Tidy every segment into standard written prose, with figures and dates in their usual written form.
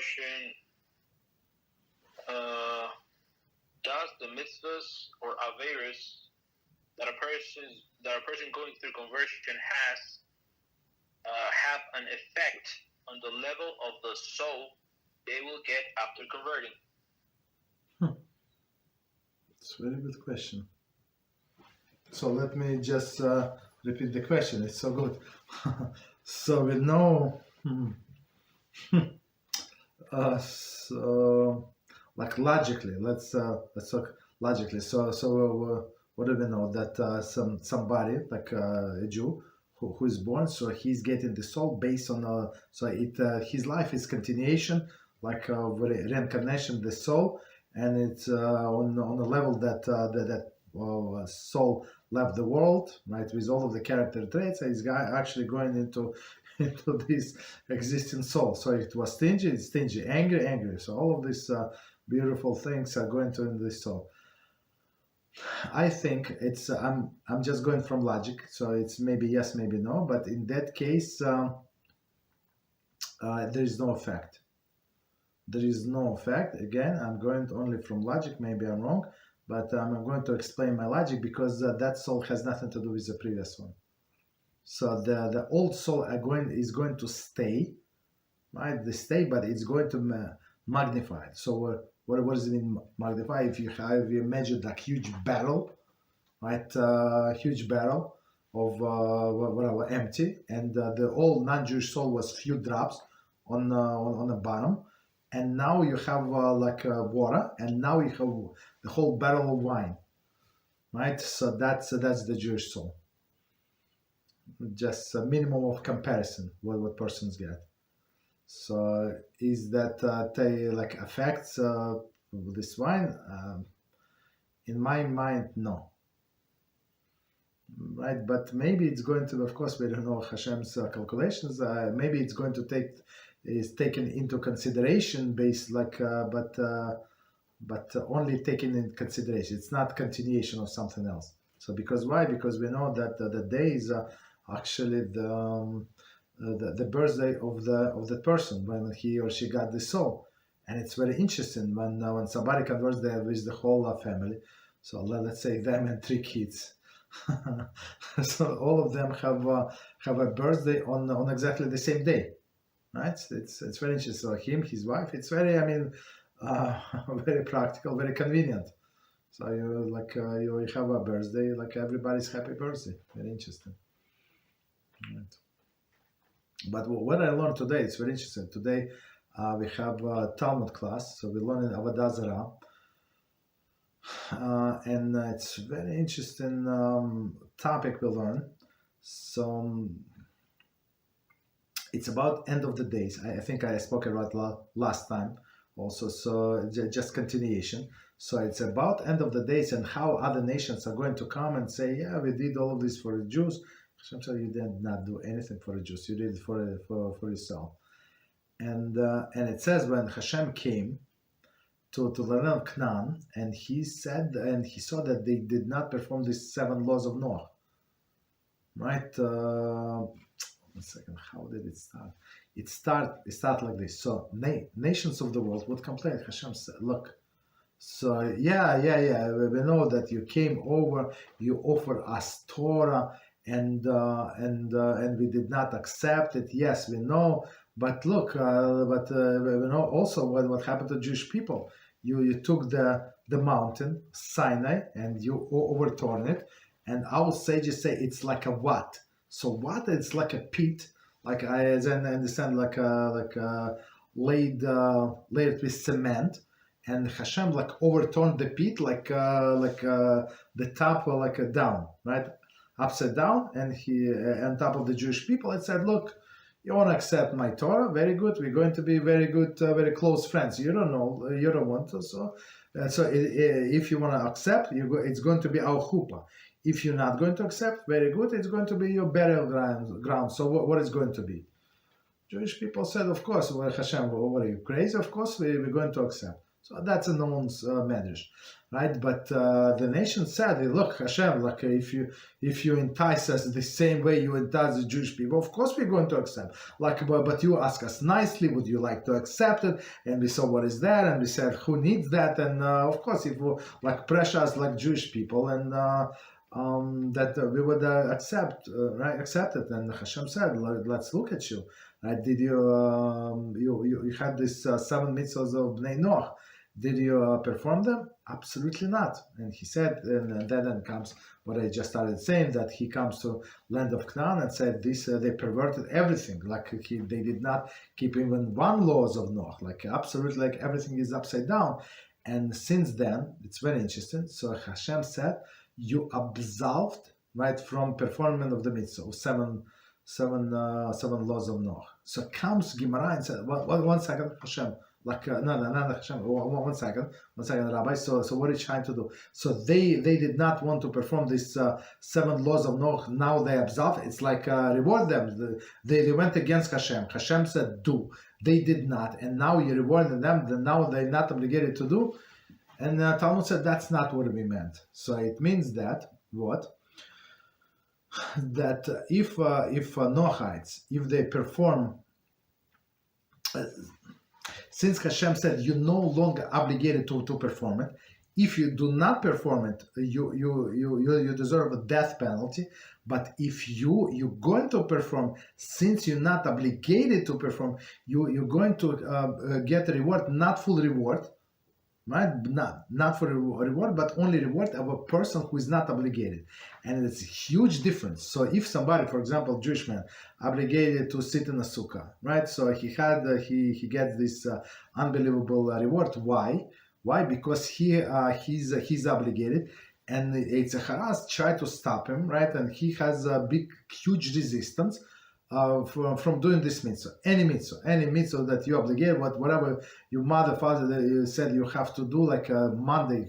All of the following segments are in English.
question: does the mitzvos or Aveiros that a person going through conversion has have an effect on the level of the soul they will get after converting? It's a very good question. So let me just repeat the question. It's so good. So we know, so like logically, let's talk logically. So what do we know? That somebody like a Jew who is born, so he's getting the soul based on so it his life is continuation, like reincarnation, the soul, and it's on a level that soul left the world, right, with all of the character traits. He's actually going into this existing soul. So it was stingy, it's stingy, angry. So all of these beautiful things are going to in this soul. I think it's I'm just going from logic, so it's maybe yes, maybe no. But in that case, there is no effect. There is no effect. Again, I'm going only from logic. Maybe I'm wrong, but I'm going to explain my logic because that soul has nothing to do with the previous one. So the old soul is going to stay, right? They stay, but it's going to magnify. So what does it mean magnify? If you imagine like huge barrel, right? Huge barrel of whatever empty, and the old non-Jewish soul was few drops on the bottom, and now you have like water, and now you have the whole barrel of wine, right? So that's the Jewish soul. Just a minimum of comparison what persons get. So is that like affects this wine? In my mind, no. Right, but maybe it's going to. Of course, we don't know Hashem's calculations. Maybe it's going to is taken into consideration based like, but only taken in consideration. It's not continuation of something else. So because why? Because we know that the day is actually the birthday of the person when he or she got the soul, and it's very interesting when somebody converts there with the whole family. So let's say them and 3 kids. So all of them have a birthday on exactly the same day, right? It's very interesting. So him, his wife. It's very very practical, very convenient. So you have a birthday, like everybody's happy birthday. Very interesting. Right. But what I learned today, it's very interesting. Today we have a Talmud class, so we learn in Avodah Zarah. And it's very interesting topic we learn. So it's about end of the days. I think I spoke about last time also. So just continuation. So it's about end of the days and how other nations are going to come and say, yeah, we did all of this for the Jews. Hashem said, you did not do anything for the Jews. You did it for yourself. And it says when Hashem came to the land of Canaan, and he said, and he saw that they did not perform these 7 laws of Noah. Right? 1 second. How did it start? It start like this. So nations of the world would complain. Hashem said, look. So yeah. We know that you came over. You offered us Torah, and we did not accept it. Yes, we know. But look, we know also what happened to Jewish people. You took the mountain, Sinai, and you overturned it. And our sages say it's like a what? So what? It's like a pit, like as I understand, like laid with cement. And Hashem like overturned the pit, like the top, like down, right, upside down. And he on top of the Jewish people, it said, look. You want to accept my Torah? Very good. We're going to be very good, very close friends. You don't know, you don't want to. So if you want to accept, it's going to be our chuppah. If you're not going to accept, very good. It's going to be your burial ground. So what is going to be? Jewish people said, of course, well, Hashem, what are you, crazy? Of course, we're going to accept. So that's a known medrash, right? But the nation said, "Look, Hashem, like if you entice us the same way you entice the Jewish people, of course we're going to accept. Like, but you ask us nicely, would you like to accept it?" And we saw what is there, and we said, "Who needs that?" And of course, if we like pressure us like Jewish people, and that we would accept it. And Hashem said, "Let's look at you. Right? Did you had this 7 mitzvahs of Bnei Noach? Did you perform them? Absolutely not." And he said, and then comes what I just started saying, that he comes to land of Canaan and said this they perverted everything. Like they did not keep even one laws of Noach. Like absolutely, like everything is upside down. And since then, it's very interesting. So Hashem said, "You absolved, right, from performance of the mitzvah of seven laws of Noach." So comes Gemara and said, one second, Hashem, like no, Hashem, one second, Rabbi. So what are you trying to do? So they did not want to perform these 7 laws of Noach. Now they absolve. It's like reward them. They went against Hashem. Hashem said do. They did not, and now you rewarded them. Then now they're not obligated to do. And Talmud said that's not what we meant. So it means that what? That if Noachites, if they perform, since Hashem said you're no longer obligated to perform it, if you do not perform it, you deserve a death penalty. But if you're going to perform, since you're not obligated to perform, you're going to get a reward, not full reward. Right? Not for a reward, but only reward of a person who is not obligated. And it's a huge difference. So if somebody, for example, Jewish man, obligated to sit in a sukkah, right? So he gets this unbelievable reward. Why? Because he's obligated, and it's a harass try to stop him, right? And he has a huge resistance from doing this mitzvah, any mitzvah that you obligate, whatever your mother, father said you have to do, like Monday,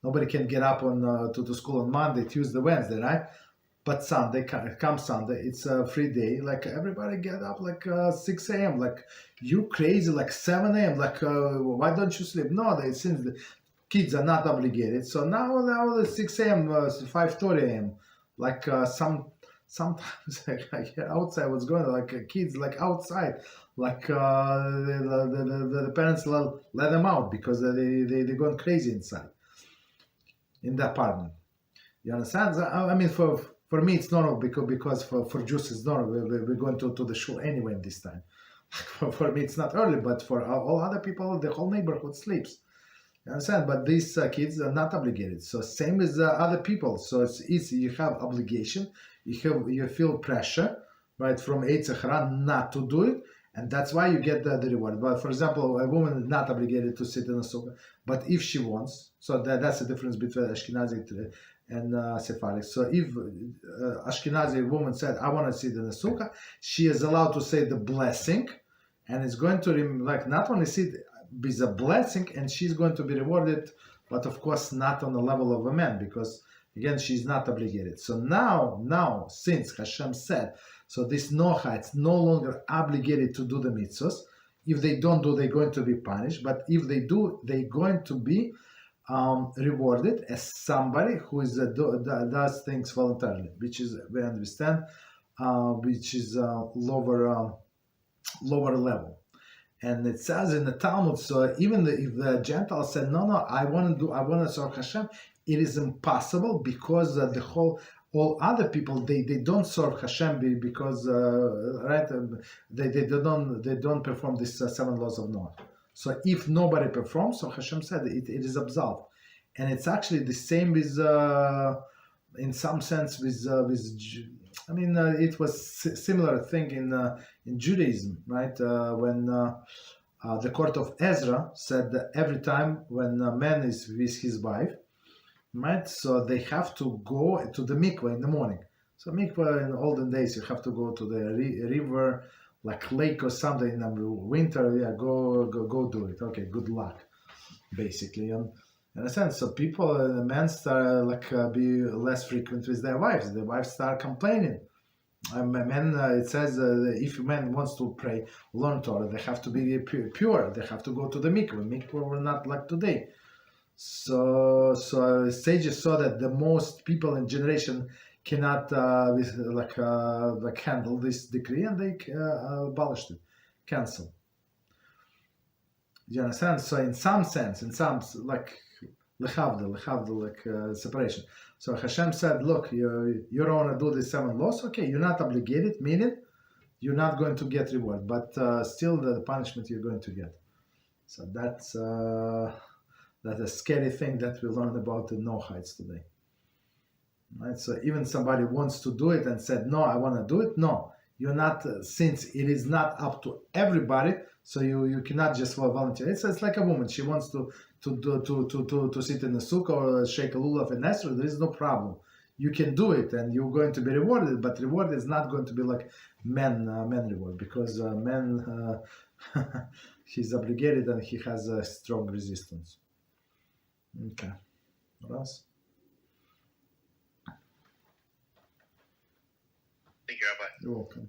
nobody can get up on to school on Monday, Tuesday, Wednesday, right? But Sunday, come Sunday, it's a free day. Like everybody get up like 6 a.m. Like you crazy, like 7 a.m. Like why don't you sleep? No, since the kids are not obligated, so now the 6 a.m. 5:30 a.m. Like sometimes I hear outside what's going on, like kids like outside, like the parents let them out because they're going crazy inside in the apartment. You understand? I mean, for me it's normal because for Jews it's normal. We're going to the shul anyway this time. For me it's not early, but for all other people, the whole neighborhood sleeps. You understand? But these kids are not obligated. So same as other people. So it's easy. You have obligation. You feel pressure, right, from Eitz Hara not to do it, and that's why you get the reward. But for example, a woman is not obligated to sit in a sukkah, but if she wants, so that's the difference between Ashkenazi and Sephardic. So if Ashkenazi woman said, "I want to sit in a sukkah," she is allowed to say the blessing, and it's going to not only sit. Be a blessing, and she's going to be rewarded, but of course not on the level of a man, because again she's not obligated. So now since Hashem said, so these Noachites no longer obligated to do the mitzvahs. If they don't do, they're going to be punished, but if they do, they're going to be rewarded as somebody who is does things voluntarily, which is, we understand, which is lower level. And it says in the Talmud, so even if the Gentiles said, no, I want to serve Hashem, it is impossible, because all other people, they don't serve Hashem because they don't perform these 7 laws of Noah. So if nobody performs, so Hashem said it is absolved, and it's actually the same with in some sense with I mean, it was similar thing in Judaism, right? When the court of Ezra said that every time when a man is with his wife, right? So they have to go to the mikveh in the morning. So mikveh in olden days, you have to go to the river, like lake or something in the winter. Yeah, go do it. Okay, good luck, basically. And in a sense, so men start be less frequent with their wives. The wives start complaining. Men, it says if a man wants to pray, learn Torah, they have to be pure. They have to go to the mikveh. Mikveh were not like today. So sages saw that the most people in generation cannot like handle this decree, and they abolished it, canceled. You understand? So in some sense, in some like lechavdil, like separation. So Hashem said, look, you don't want to do the 7 laws, okay? You're not obligated, meaning you're not going to get reward, but still the punishment you're going to get. So that's a scary thing that we learn about the Noachites today. Right? So even somebody wants to do it and said, no, I want to do it. No, you're not, since it is not up to everybody, so you cannot just volunteer. It's like a woman. She wants to sit in the sukkah or shake a lulav in Esrog. There is no problem. You can do it, and you're going to be rewarded. But reward is not going to be like men reward, because men he's obligated and he has a strong resistance. Okay. What else? Thank you, Rabbi. You're welcome.